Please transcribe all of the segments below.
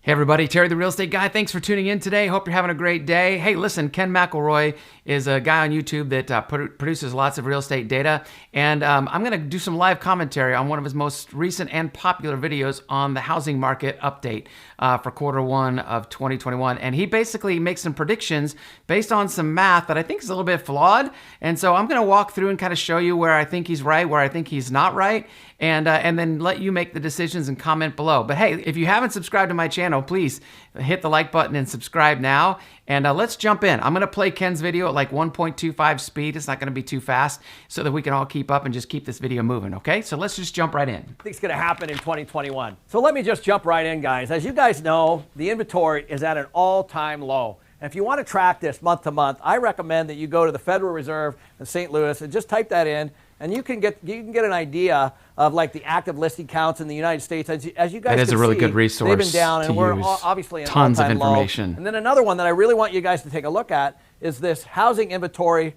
Hey everybody, Terry the Real Estate Guy. Thanks for tuning in today. Hope you're having a great day. Hey, listen, Ken McElroy is a guy on YouTube that produces lots of real estate data. And I'm going to do some live commentary on one of his most recent and popular videos on the housing market update for Q1 of 2021. And he basically makes some predictions based on some math that I think is a little bit flawed. And so I'm going to walk through and kind of show you where I think he's right, where I think he's not right, and then let you make the decisions and comment below. But hey, if you haven't subscribed to my channel, please hit the like button and subscribe now. And let's jump in. I'm going to play Ken's video at like 1.25 speed. It's not going to be too fast so that we can all keep up and just keep this video moving, okay? So let's just jump right in. I think it's going to happen in 2021. So let me just jump right in, guys. As you guys know, the inventory is at an all-time low. And if you want to track this month to month, I recommend that you go to the Federal Reserve in St. Louis and just type that in, and you can get an idea of like the active listing counts in the United States. As you guys can see, that is a really good resource. They've been down, and we're use. obviously in Tons of all-time information. low. And then another one that I really want you guys to take a look at is this housing inventory.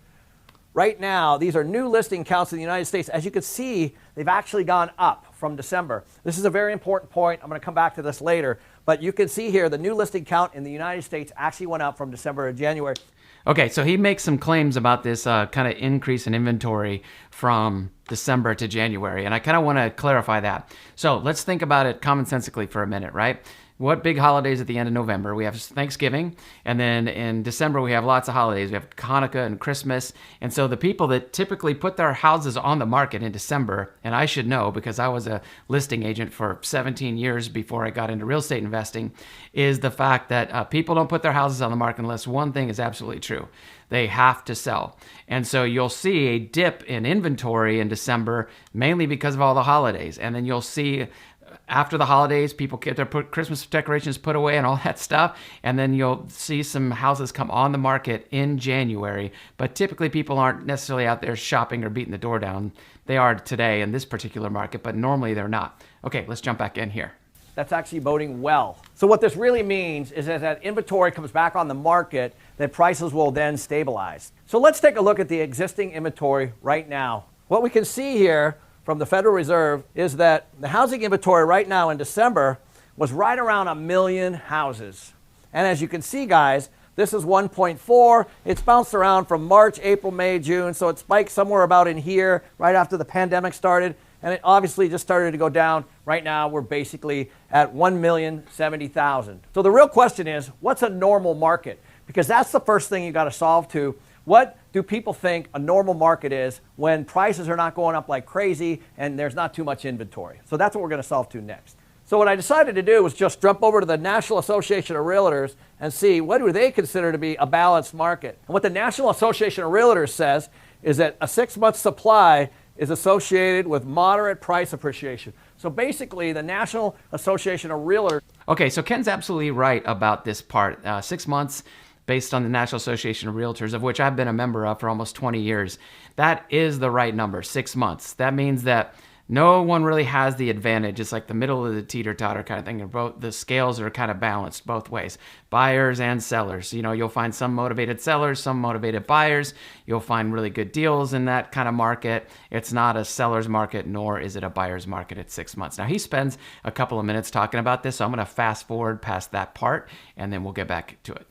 Right now, these are new listing counts in the United States. As you can see, they've actually gone up from December. This is a very important point. I'm going to come back to this later. But you can see here the new listing count in the United States actually went up from December to January. Okay, so he makes some claims about this kind of increase in inventory from December to January, and I kind of want to clarify that. So let's think about it commonsensically for a minute, right? What big holidays at the end of November? We have Thanksgiving, and then in December we have lots of holidays. We have Hanukkah and Christmas, and so the people that typically put their houses on the market in December, and I should know because I was a listing agent for 17 years before I got into real estate investing, is the fact that people don't put their houses on the market unless one thing is absolutely true. They have to sell. And so you'll see a dip in inventory in December, mainly because of all the holidays, and then you'll see after the holidays, people get their Christmas decorations put away and all that stuff. And then you'll see some houses come on the market in January. But typically people aren't necessarily out there shopping or beating the door down. They are today in this particular market, but normally they're not. Okay, let's jump back in here. That's actually boding well. So what this really means is that as inventory comes back on the market, that prices will then stabilize. So let's take a look at the existing inventory right now. What we can see here from the Federal Reserve is that the housing inventory right now in December was right around 1 million houses. And as you can see, guys, this is 1.4. It's bounced around from March, April, May, June. So it spiked somewhere about in here right after the pandemic started. And it obviously just started to go down. Right now, we're basically at 1,070,000. So the real question is, what's a normal market? Because that's the first thing you got to solve to. What do people think a normal market is when prices are not going up like crazy and there's not too much inventory? So that's what we're going to solve to next. So what I decided to do was just jump over to the National Association of Realtors and see what do they consider to be a balanced market. And what the National Association of Realtors says is that a 6-month supply is associated with moderate price appreciation. So basically, the National Association of Realtors. Okay, so Ken's absolutely right about this part. 6 months based on the National Association of Realtors, of which I've been a member of for almost 20 years. That is the right number, 6 months. That means that no one really has the advantage. It's like the middle of the teeter-totter kind of thing. And both the scales are kind of balanced both ways, buyers and sellers. You know, you'll find some motivated sellers, some motivated buyers. You'll find really good deals in that kind of market. It's not a seller's market, nor is it a buyer's market at 6 months. Now, he spends a couple of minutes talking about this, so I'm going to fast forward past that part, and then we'll get back to it.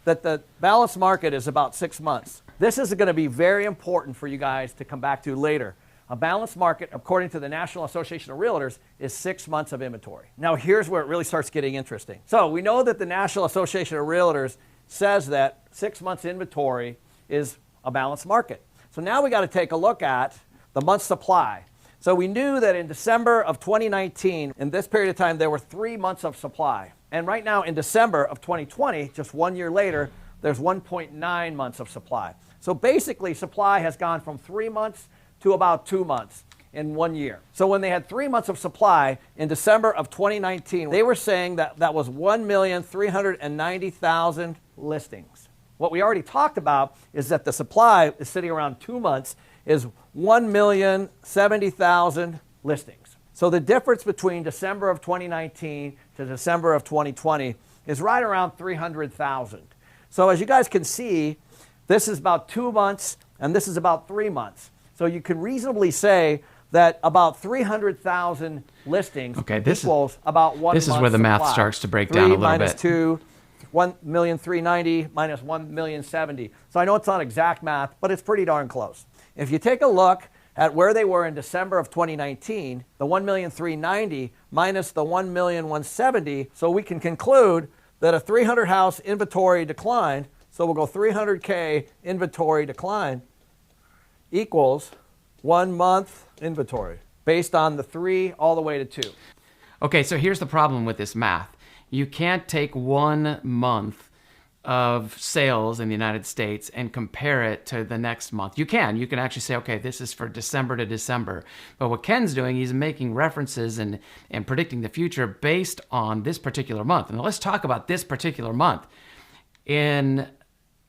That the balanced market is about 6 months. This is going to be very important for you guys to come back to later. A balanced market, according to the National Association of Realtors, is 6 months of inventory. Now, here's where it really starts getting interesting. So we know that the National Association of Realtors says that 6 months inventory is a balanced market. So now we got to take a look at the month supply. So we knew that in December of 2019, in this period of time, there were 3 months of supply. And right now in December of 2020, just 1 year later, there's 1.9 months of supply. So basically, supply has gone from 3 months to about 2 months in 1 year. So when they had 3 months of supply in December of 2019, they were saying that that was 1,390,000 listings. What we already talked about is that the supply is sitting around 2 months is 1,070,000 listings. So the difference between December of 2019 to December of 2020 is right around 300,000. So as you guys can see, this is about 2 months and this is about 3 months. So you can reasonably say that about 300,000 listings equals about 1 month's This is where the math supply. starts to break down a little bit. 3 minus 2, 1,390,000 minus 1,070,000. So I know it's not exact math, but it's pretty darn close. If you take a look at where they were in December of 2019, the 1,390,000 minus the 1,170,000, so we can conclude that a 300 house inventory decline, so we'll go 300K inventory decline, equals 1 month inventory based on the 3 all the way to 2. Okay, so here's the problem with this math. You can't take 1 month of sales in the United States and compare it to the next month. You can actually say, okay, this is for December to December. But what Ken's doing, he's making references and predicting the future based on this particular month. And let's talk about this particular month. In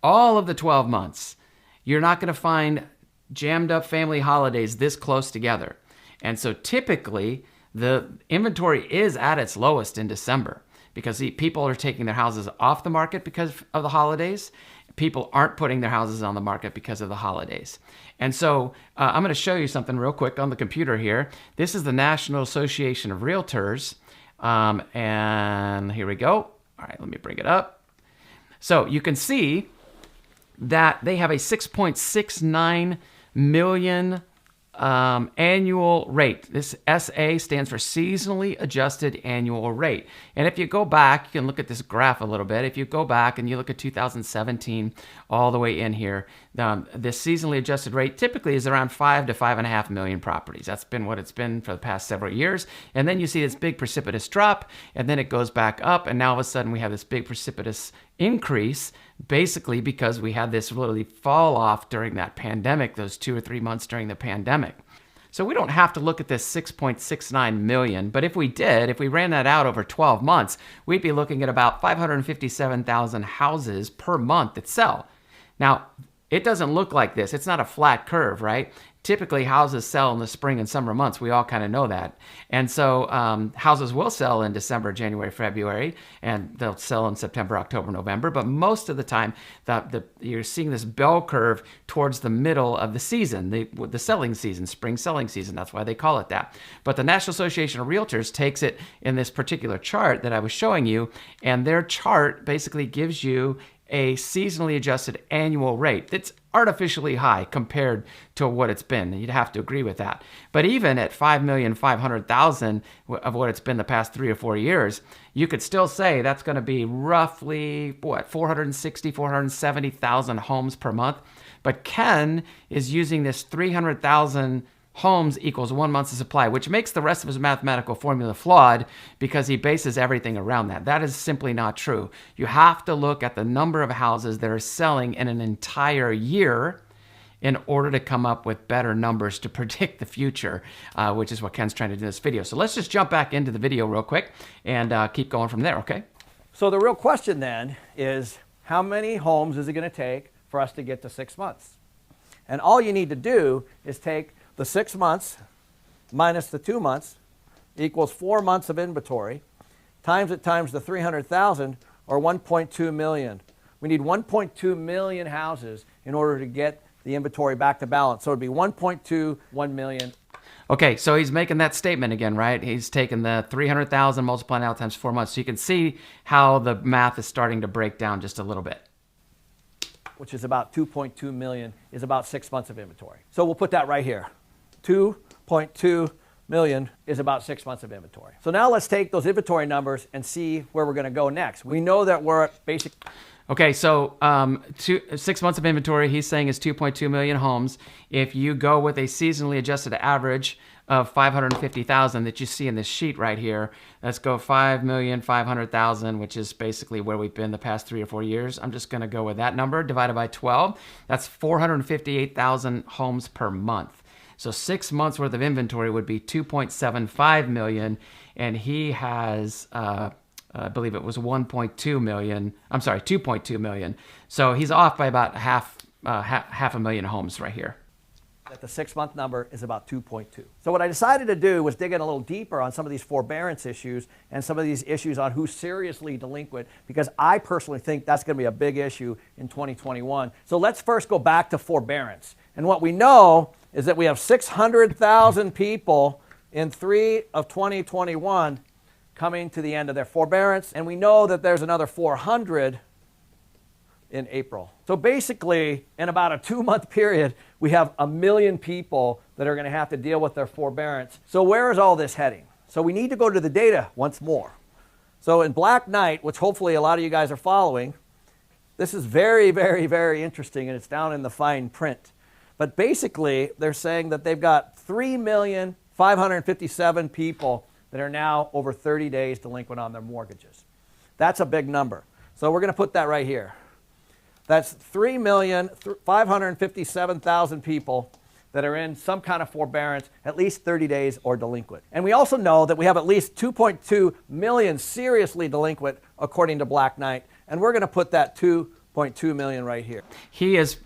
all of the 12 months, you're not going to find jammed up family holidays this close together. And so typically the inventory is at its lowest in December because people are taking their houses off the market because of the holidays. People aren't putting their houses on the market because of the holidays. And so I'm going to show you something real quick on the computer here. This is the National Association of Realtors. And here we go. All right, let me bring it up. So you can see that they have a 6.69 million annual rate. This SA stands for seasonally adjusted annual rate. And if you go back, you can look at this graph a little bit. If you go back and you look at 2017 all the way in here, this seasonally adjusted rate typically is around 5 to 5.5 million properties. That's been what it's been for the past several years. And then you see this big precipitous drop, and then it goes back up, and now all of a sudden we have this big precipitous increase, basically because we had this really fall off during that pandemic, those 2 or 3 months during the pandemic. So we don't have to look at this 6.69 million, but if we did, if we ran that out over 12 months, we'd be looking at about 557,000 houses per month that sell. Now, it doesn't look like this. It's not a flat curve, right? Typically, houses sell in the spring and summer months. We all kind of know that. And so houses will sell in December, January, February, and they'll sell in September, October, November. But most of the time, you're seeing this bell curve towards the middle of the season, the selling season, spring selling season. That's why they call it that. But the National Association of Realtors takes it in this particular chart that I was showing you, and their chart basically gives you a seasonally adjusted annual rate that's artificially high compared to what it's been. You'd have to agree with that. But even at 5,500,000 of what it's been the past 3 or 4 years, you could still say that's going to be roughly, 460, 470,000 homes per month. But Ken is using this 300,000 homes equals 1 month's supply, which makes the rest of his mathematical formula flawed because he bases everything around that. That is simply not true. You have to look at the number of houses that are selling in an entire year in order to come up with better numbers to predict the future, which is what Ken's trying to do in this video. So let's just jump back into the video real quick and keep going from there, okay? So the real question then is, how many homes is it going to take for us to get to 6 months? And all you need to do is take the 6 months minus the 2 months equals 4 months of inventory, times it times the 300,000, or 1.2 million. We need 1.2 million houses in order to get the inventory back to balance. So it would be 1.21 million. Okay, so he's making that statement again, right? He's taking the 300,000, multiplying out times 4 months. So you can see how the math is starting to break down just a little bit. Which is about 2.2 million, is about 6 months of inventory. So we'll put that right here. 2.2 million is about 6 months of inventory. So now let's take those inventory numbers and see where we're going to go next. We know that we're at basic. Okay, so 6 months of inventory, he's saying is 2.2 million homes. If you go with a seasonally adjusted average of 550,000 that you see in this sheet right here, let's go 5,500,000, which is basically where we've been the past 3 or 4 years. I'm just going to go with that number divided by 12. That's 458,000 homes per month. So 6 months worth of inventory would be 2.75 million, and he has, I believe it was 1.2 million. I'm sorry, 2.2 million. So he's off by about half a million homes right here. That the 6 month number is about 2.2. So what I decided to do was dig in a little deeper on some of these forbearance issues and some of these issues on who's seriously delinquent, because I personally think that's going to be a big issue in 2021. So let's first go back to forbearance. And what we know is that we have 600,000 people in 3 of 2021 coming to the end of their forbearance, and we know that there's another 400 in April. So basically, in about a 2-month period, we have 1 million people that are going to have to deal with their forbearance. So where is all this heading? So we need to go to the data once more. So in Black Knight, which hopefully a lot of you guys are following, this is very, very, very interesting, and it's down in the fine print. But basically, they're saying that they've got 3,557,000 people that are now over 30 days delinquent on their mortgages. That's a big number. So we're going to put that right here. That's 3,557,000 people that are in some kind of forbearance, at least 30 days or delinquent. And we also know that we have at least 2.2 million seriously delinquent, according to Black Knight, and we're going to put that 2.2 million right here. He is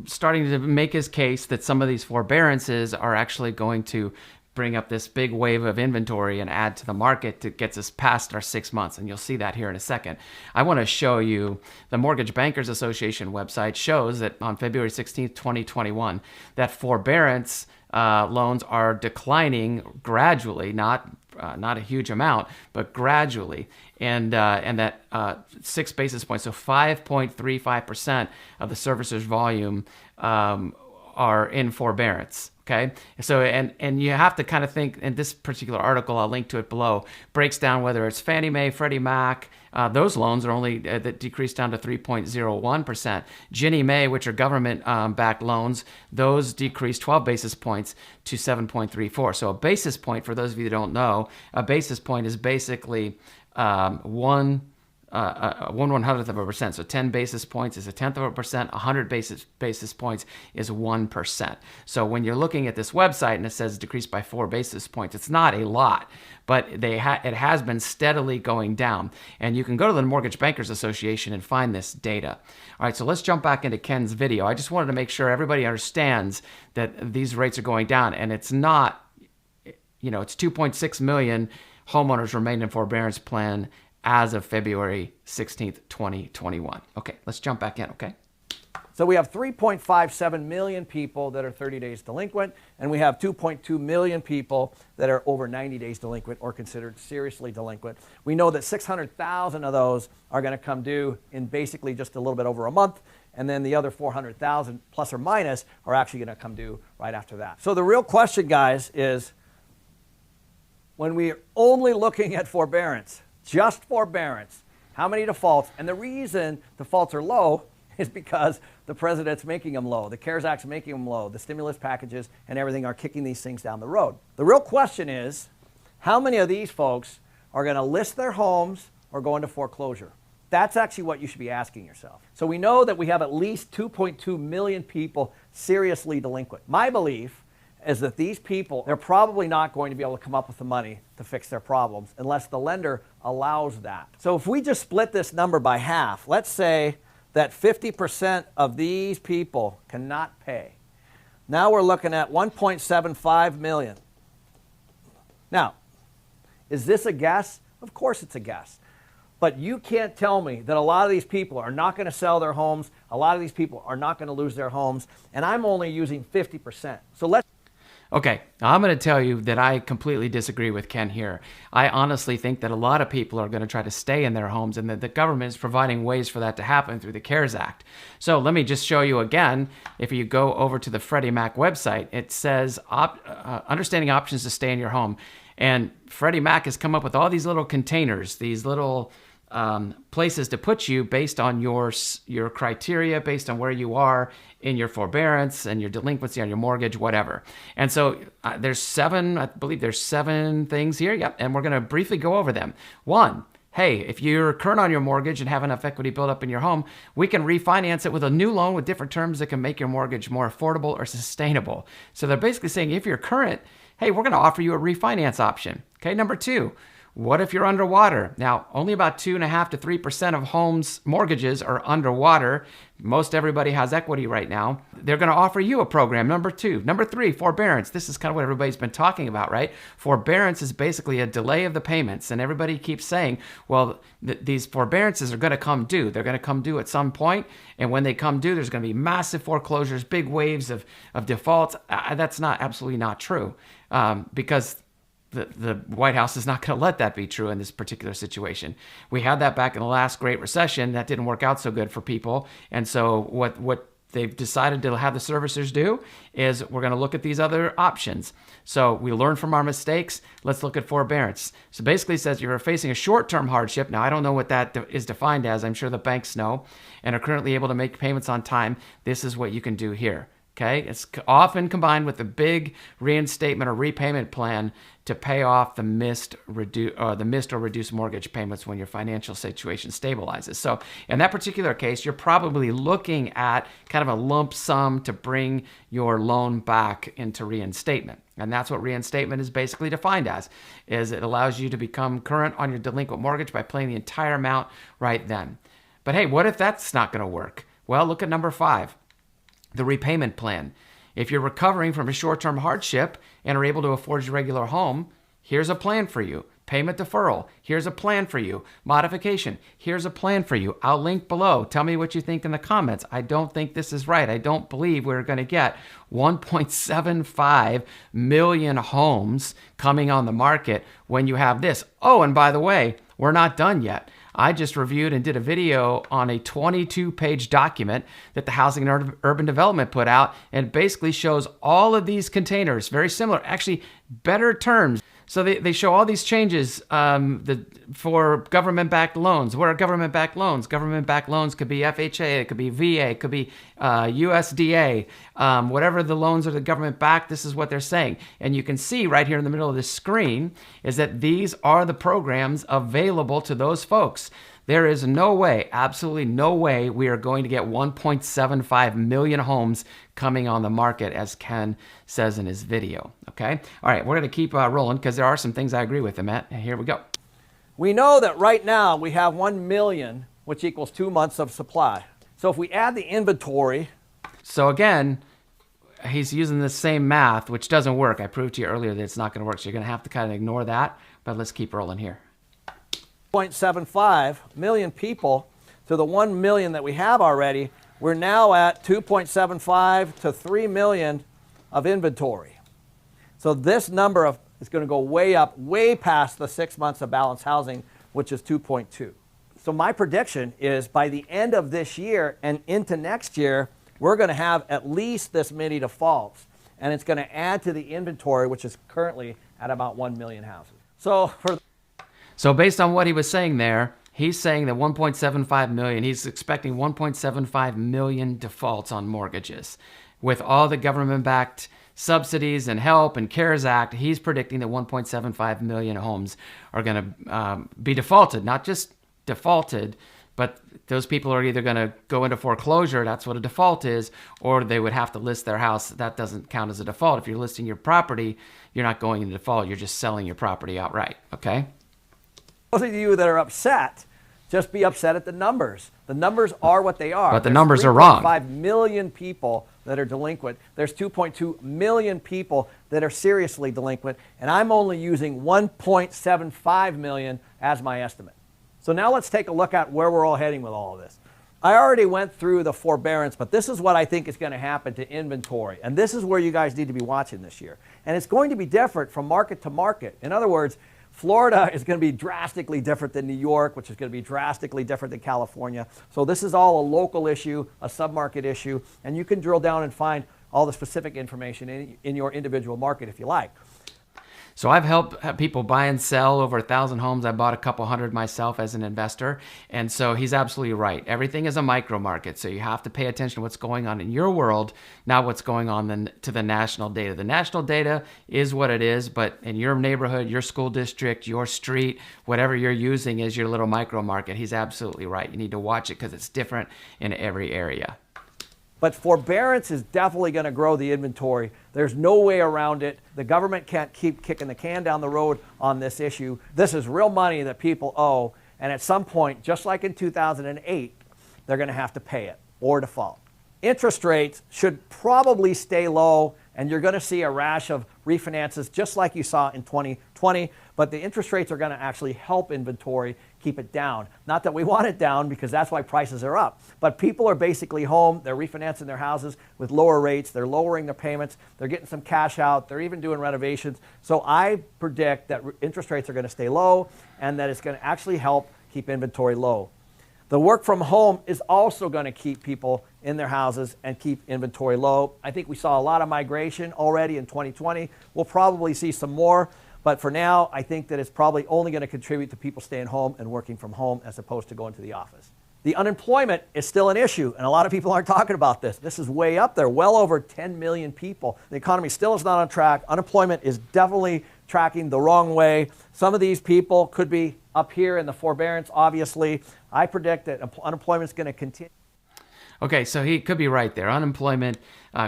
starting to make his case that some of these forbearances are actually going to bring up this big wave of inventory and add to the market that gets us past our 6 months. And you'll see that here in a second. I want to show you the Mortgage Bankers Association website shows that on February 16th, 2021, that forbearance loans are declining gradually, not a huge amount, but gradually. And that 6 basis points, so 5.35% of the servicer's volume are in forbearance. Okay, so and you have to kind of think, in this particular article, I'll link to it below, breaks down whether it's Fannie Mae, Freddie Mac, those loans are only, that decreased down to 3.01%. Ginnie Mae, which are government-backed loans, those decreased 12 basis points to 7.34. So a basis point, for those of you that don't know, a basis point is basically 1/100%. So 10 basis points is 0.1%. 100 basis points is 1%. So when you're looking at this website and it says decreased by 4 basis points, it's not a lot, but it has been steadily going down. And you can go to the Mortgage Bankers Association and find this data. All right, so let's jump back into Ken's video. I just wanted to make sure everybody understands that these rates are going down, and it's not, it's 2.6 million homeowners remain in forbearance plan as of February 16th, 2021. Okay, let's jump back in, okay? So we have 3.57 million people that are 30 days delinquent, and we have 2.2 million people that are over 90 days delinquent or considered seriously delinquent. We know that 600,000 of those are going to come due in basically just a little bit over a month, and then the other 400,000 plus or minus are actually going to come due right after that. So the real question, guys, is when we're only looking at forbearance, just forbearance, how many defaults? And the reason defaults are low is because the president's making them low. The CARES Act's making them low. The stimulus packages and everything are kicking these things down the road. The real question is, how many of these folks are going to list their homes or go into foreclosure? That's actually what you should be asking yourself. So we know that we have at least 2.2 million people seriously delinquent. My belief is that these people, they're probably not going to be able to come up with the money to fix their problems unless the lender allows that. So if we just split this number by half, let's say that 50% of these people cannot pay. Now we're looking at 1.75 million. Now, is this a guess? Of course it's a guess. But you can't tell me that a lot of these people are not going to sell their homes, a lot of these people are not going to lose their homes, and I'm only using 50%. So let's Okay, I'm going to tell you that I completely disagree with Ken here. I honestly think that a lot of people are going to try to stay in their homes, and that the government is providing ways for that to happen through the CARES Act. So let me just show you again. If you go over to the Freddie Mac website, it says understanding options to stay in your home. And Freddie Mac has come up with all these little containers, these little places to put you based on your criteria, based on where you are in your forbearance and your delinquency on your mortgage, whatever. And so I believe there's 7 things here. Yep. And we're going to briefly go over them. 1, hey, if you're current on your mortgage and have enough equity built up in your home, we can refinance it with a new loan with different terms that can make your mortgage more affordable or sustainable. So they're basically saying if you're current, hey, we're going to offer you a refinance option. Okay. Number 2, What if you're underwater? Now, only about 2.5 to 3% of homes mortgages are underwater. Most everybody has equity right now. They're going to offer you a program. Number 2. Number 3, forbearance. This is kind of what everybody's been talking about, right? Forbearance is basically a delay of the payments. And everybody keeps saying, well, these forbearances are going to come due. They're going to come due at some point. And when they come due, there's going to be massive foreclosures, big waves of defaults. That's absolutely not true, because the White House is not going to let that be true in this particular situation. We had that back in the last Great Recession. That didn't work out so good for people. And so what they've decided to have the servicers do is we're going to look at these other options. So we learn from our mistakes. Let's look at forbearance. So basically it says you're facing a short-term hardship. Now, I don't know what that is defined as. I'm sure the banks know, and are currently able to make payments on time. This is what you can do here. Okay, it's often combined with a big reinstatement or repayment plan to pay off the missed or reduced mortgage payments when your financial situation stabilizes. So in that particular case, you're probably looking at kind of a lump sum to bring your loan back into reinstatement. And that's what reinstatement is basically defined as, is it allows you to become current on your delinquent mortgage by paying the entire amount right then. But hey, what if that's not going to work? Well, look at number 5. The repayment plan. If you're recovering from a short-term hardship and are able to afford your regular home, here's a plan for you. Payment deferral. Here's a plan for you. Modification. Here's a plan for you. I'll link below. Tell me what you think in the comments. I don't think this is right. I don't believe we're going to get 1.75 million homes coming on the market when you have this. Oh, and by the way, we're not done yet. I just reviewed and did a video on a 22-page document that the Housing and Urban Development put out, and it basically shows all of these containers, very similar, actually better terms. So they show all these changes for government-backed loans. What are government-backed loans? Government-backed loans could be FHA, it could be VA, it could be USDA. Whatever the loans are the government-backed, this is what they're saying. And you can see right here in the middle of the screen is that these are the programs available to those folks. There is no way, absolutely no way, we are going to get 1.75 million homes coming on the market, as Ken says in his video. Okay? All right, we're going to keep rolling because there are some things I agree with him at. Here we go. We know that right now we have 1 million, which equals 2 months of supply. So if we add the inventory. So again, he's using the same math, which doesn't work. I proved to you earlier that it's not going to work, so you're going to have to kind of ignore that. But let's keep rolling here. 2.75 million people to the 1 million that we have already, we're now at 2.75 to 3 million of inventory. So this number is going to go way up, way past the 6 months of balanced housing, which is 2.2. So my prediction is by the end of this year and into next year, we're going to have at least this many defaults, and it's going to add to the inventory, which is currently at about 1 million houses. So based on what he was saying there, he's saying that 1.75 million, he's expecting 1.75 million defaults on mortgages. With all the government-backed subsidies and help and CARES Act, he's predicting that 1.75 million homes are going to be defaulted. Not just defaulted, but those people are either going to go into foreclosure, that's what a default is, or they would have to list their house. That doesn't count as a default. If you're listing your property, you're not going into default, you're just selling your property outright, okay? Those of you that are upset, just be upset at the numbers. The numbers are what they are. But the numbers are wrong. 5 million people that are delinquent. There's 2.2 million people that are seriously delinquent, and I'm only using 1.75 million as my estimate. So now let's take a look at where we're all heading with all of this. I already went through the forbearance, but this is what I think is going to happen to inventory, and this is where you guys need to be watching this year. And it's going to be different from market to market. In other words, Florida is going to be drastically different than New York, which is going to be drastically different than California. So this is all a local issue, a sub-market issue, and you can drill down and find all the specific information in your individual market if you like. So I've helped people buy and sell over 1,000 homes. I bought a couple hundred myself as an investor. And so he's absolutely right. Everything is a micro market. So you have to pay attention to what's going on in your world, not what's going on to the national data. The national data is what it is, but in your neighborhood, your school district, your street, whatever you're using is your little micro market. He's absolutely right. You need to watch it because it's different in every area. But forbearance is definitely going to grow the inventory. There's no way around it. The government can't keep kicking the can down the road on this issue. This is real money that people owe, and at some point, just like in 2008, they're going to have to pay it or default. Interest rates should probably stay low, and you're going to see a rash of refinances just like you saw in 2020, but the interest rates are going to actually help inventory keep it down. Not that we want it down, because that's why prices are up, but people are basically home, they're refinancing their houses with lower rates, they're lowering their payments, they're getting some cash out, they're even doing renovations. So I predict that interest rates are going to stay low, and that it's going to actually help keep inventory low. The work from home is also going to keep people in their houses and keep inventory low. I think we saw a lot of migration already in 2020. We'll probably see some more, but for now, I think that it's probably only going to contribute to people staying home and working from home as opposed to going to the office. The unemployment is still an issue, and a lot of people aren't talking about this. This is way up there, well over 10 million people. The economy still is not on track. Unemployment is definitely tracking the wrong way. Some of these people could be up here in the forbearance, obviously. I predict that unemployment is going to continue. Okay, so he could be right there. Unemployment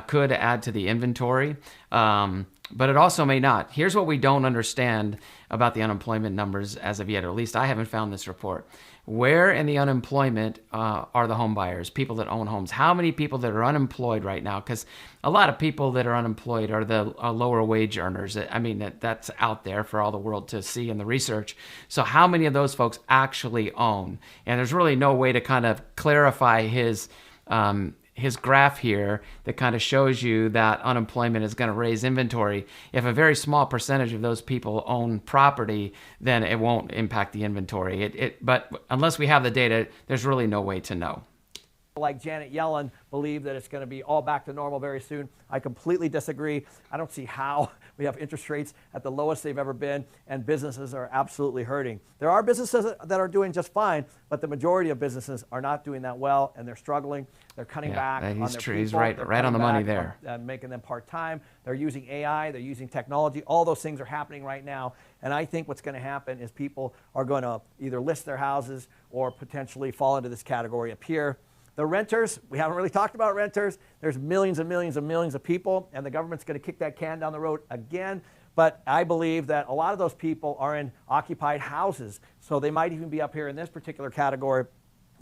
could add to the inventory, but it also may not. Here's what we don't understand about the unemployment numbers as of yet, or at least I haven't found this report. Where in the unemployment are the home buyers, people that own homes? How many people that are unemployed right now? Because a lot of people that are unemployed are the lower wage earners. I mean, that's out there for all the world to see in the research. So how many of those folks actually own? And there's really no way to kind of clarify his graph here that kind of shows you that unemployment is going to raise inventory. If a very small percentage of those people own property, then it won't impact the inventory. But unless we have the data, there's really no way to know. Like Janet Yellen believe that it's going to be all back to normal very soon. I completely disagree. I don't see how. We have interest rates at the lowest they've ever been, and businesses are absolutely hurting. There are businesses that are doing just fine, but the majority of businesses are not doing that well, and they're struggling. They're cutting back on their people. He's right on the money there. Making them part-time. They're using AI. They're using technology. All those things are happening right now, and I think what's going to happen is people are going to either list their houses or potentially fall into this category up here. The renters, we haven't really talked about renters. There's millions and millions and millions of people, and the government's going to kick that can down the road again. But I believe that a lot of those people are in occupied houses, so they might even be up here in this particular category.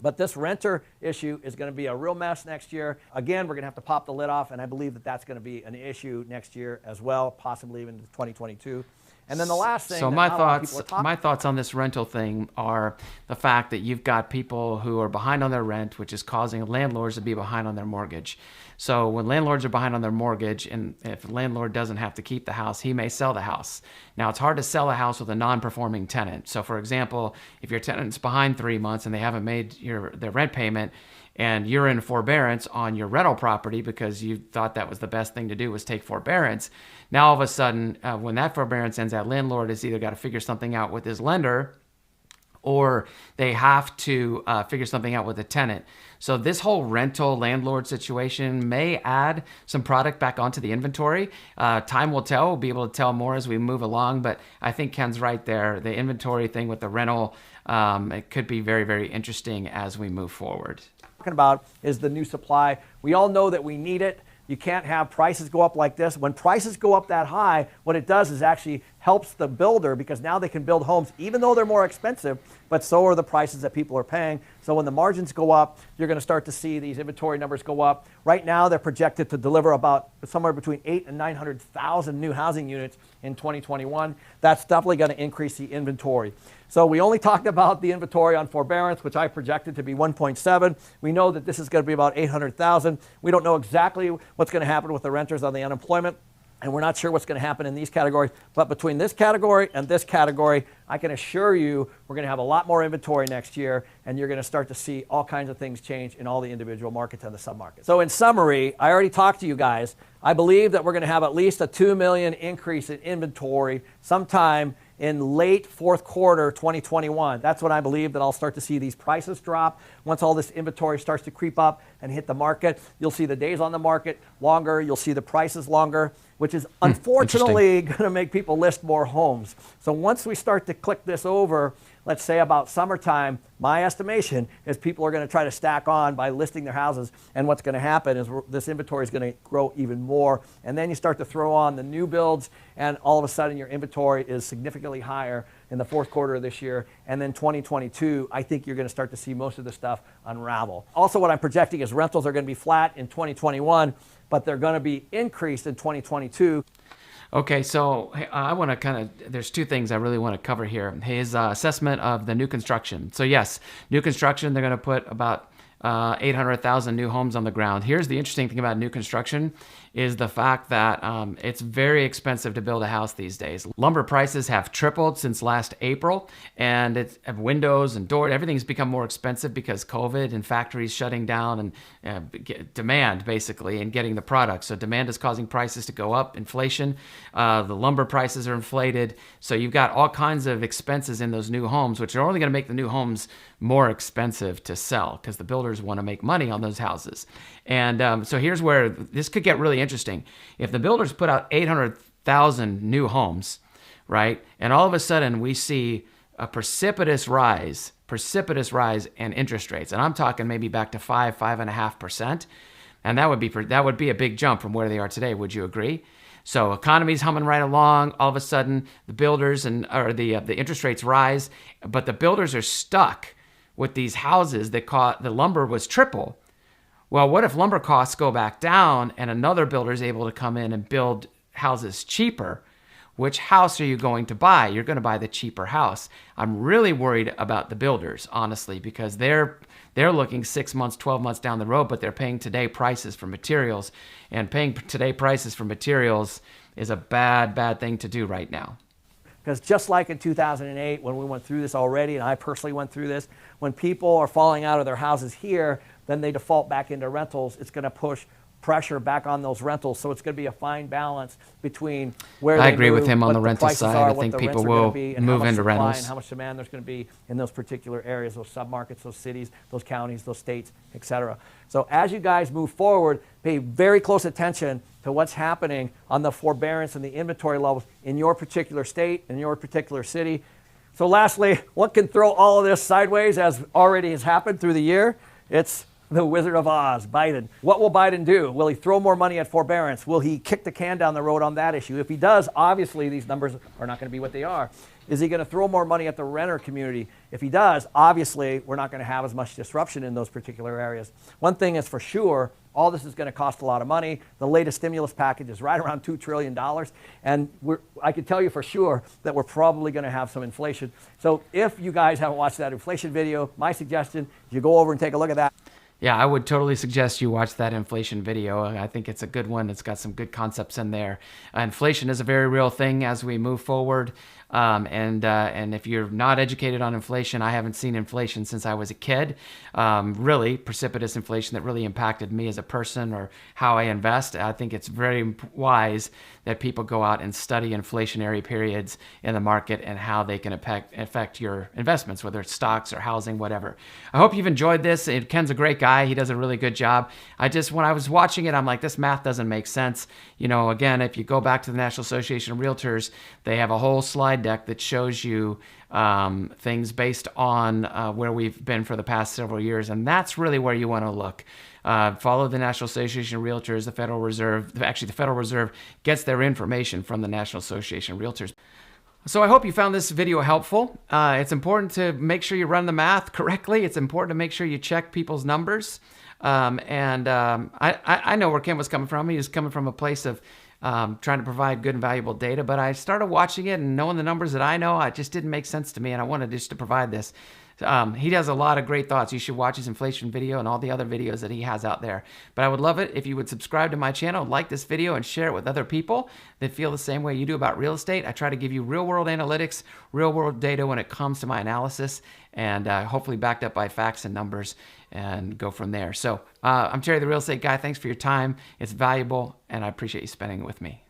But this renter issue is going to be a real mess next year. Again, we're going to have to pop the lid off, and I believe that that's going to be an issue next year as well, possibly even 2022. And then the last thing. So my thoughts on this rental thing are the fact that you've got people who are behind on their rent, which is causing landlords to be behind on their mortgage. So when landlords are behind on their mortgage, and if a landlord doesn't have to keep the house, he may sell the house. Now, it's hard to sell a house with a non-performing tenant. So for example, if your tenant's behind 3 months and they haven't made their rent payment, and you're in forbearance on your rental property because you thought that was the best thing to do was take forbearance. Now, all of a sudden, when that forbearance ends, that landlord has either got to figure something out with his lender, or they have to figure something out with the tenant. So this whole rental landlord situation may add some product back onto the inventory. Time will tell. We'll be able to tell more as we move along, but I think Ken's right there. The inventory thing with the rental, it could be very, very interesting as we move forward. Talking about is the new supply. We all know that we need it. You can't have prices go up like this. When prices go up that high, what it does is actually helps the builder, because now they can build homes even though they're more expensive, but so are the prices that people are paying. So when the margins go up, you're going to start to see these inventory numbers go up. Right now, they're projected to deliver about somewhere between 800,000 and 900,000 new housing units in 2021. That's definitely going to increase the inventory. So we only talked about the inventory on forbearance, which I projected to be 1.7. We know that this is going to be about 800,000. We don't know exactly what's going to happen with the renters on the unemployment, and we're not sure what's going to happen in these categories. But between this category and this category, I can assure you we're going to have a lot more inventory next year, and you're going to start to see all kinds of things change in all the individual markets and the submarkets. So in summary, I already talked to you guys. I believe that we're going to have at least a 2 million increase in inventory sometime in late fourth quarter 2021. That's when I believe that I'll start to see these prices drop. Once all this inventory starts to creep up and hit the market, you'll see the days on the market longer, you'll see the prices longer, which is unfortunately going to make people list more homes. So once we start to click this over, let's say about summertime, my estimation is people are going to try to stack on by listing their houses. And what's going to happen is this inventory is going to grow even more. And then you start to throw on the new builds, and all of a sudden your inventory is significantly higher in the fourth quarter of this year. And then 2022, I think you're going to start to see most of the stuff unravel. Also, what I'm projecting is rentals are going to be flat in 2021, but they're going to be increased in 2022. Okay, so I want to there's two things I really want to cover here. His assessment of the new construction. So yes, new construction, they're going to put about 800,000 new homes on the ground. Here's the interesting thing about new construction is the fact that it's very expensive to build a house these days. Lumber prices have tripled since last April, and it's windows and doors, everything's become more expensive because COVID and factories shutting down and demand basically and getting the product. So demand is causing prices to go up, inflation, the lumber prices are inflated. So you've got all kinds of expenses in those new homes, which are only going to make the new homes more expensive to sell because the builders want to make money on those houses. And so here's where this could get really interesting. If the builders put out 800,000 new homes, right, and all of a sudden we see a precipitous rise in interest rates, and I'm talking maybe back to 5.5%, and that would be a big jump from where they are today. Would you agree? So economy's humming right along. All of a sudden, the builders the interest rates rise, but the builders are stuck with these houses that the lumber was triple. Well, what if lumber costs go back down and another builder is able to come in and build houses cheaper? Which house are you going to buy? You're going to buy the cheaper house. I'm really worried about the builders, honestly, because they're looking 6 months, 12 months down the road, but they're paying today prices for materials. And paying today prices for materials is a bad thing to do right now. Because just like in 2008, when we went through this already, and I personally went through this, when people are falling out of their houses here, then they default back into rentals. It's going to push pressure back on those rentals. So it's going to be a fine balance between where I they agree move, with him on what the rental prices side. are, I what think the people rents are will going to be, and move how much into supply rentals. and how much demand there's going to be in those particular areas, those submarkets, those cities, those counties, those states, etc. So as you guys move forward, pay very close attention to what's happening on the forbearance and the inventory levels in your particular state, in your particular city. So lastly, what can throw all of this sideways, as already has happened through the year? It's the Wizard of Oz, Biden. What will Biden do? Will he throw more money at forbearance? Will he kick the can down the road on that issue? If he does, obviously these numbers are not going to be what they are. Is he going to throw more money at the renter community? If he does, obviously we're not going to have as much disruption in those particular areas. One thing is for sure, all this is going to cost a lot of money. The latest stimulus package is right around $2 trillion. And I can tell you for sure that we're probably going to have some inflation. So if you guys haven't watched that inflation video, my suggestion is you go over and take a look at that. Yeah, I would totally suggest you watch that inflation video. I think it's a good one. It's got some good concepts in there. Inflation is a very real thing as we move forward. And if you're not educated on inflation, I haven't seen inflation since I was a kid. Really precipitous inflation that really impacted me as a person or how I invest. I think it's very wise that people go out and study inflationary periods in the market and how they can affect your investments, whether it's stocks or housing, whatever. I hope you've enjoyed this. Ken's a great guy. He does a really good job. When I was watching it, I'm like, this math doesn't make sense. You know, again, if you go back to the National Association of Realtors, they have a whole slide deck that shows you things based on where we've been for the past several years. And that's really where you want to look. Follow the National Association of Realtors, the Federal Reserve. Actually, the Federal Reserve gets their information from the National Association of Realtors. So I hope you found this video helpful. It's important to make sure you run the math correctly. It's important to make sure you check people's numbers. I know where Ken was coming from. He was coming from a place of trying to provide good and valuable data, but I started watching it and knowing the numbers that I know, it just didn't make sense to me, and I wanted just to provide this. He has a lot of great thoughts. You should watch his inflation video and all the other videos that he has out there. But I would love it if you would subscribe to my channel, like this video, and share it with other people that feel the same way you do about real estate. I try to give you real-world analytics, real-world data when it comes to my analysis, and hopefully backed up by facts and numbers, and go from there. So I'm Terry, the Real Estate Guy. Thanks for your time. It's valuable, and I appreciate you spending it with me.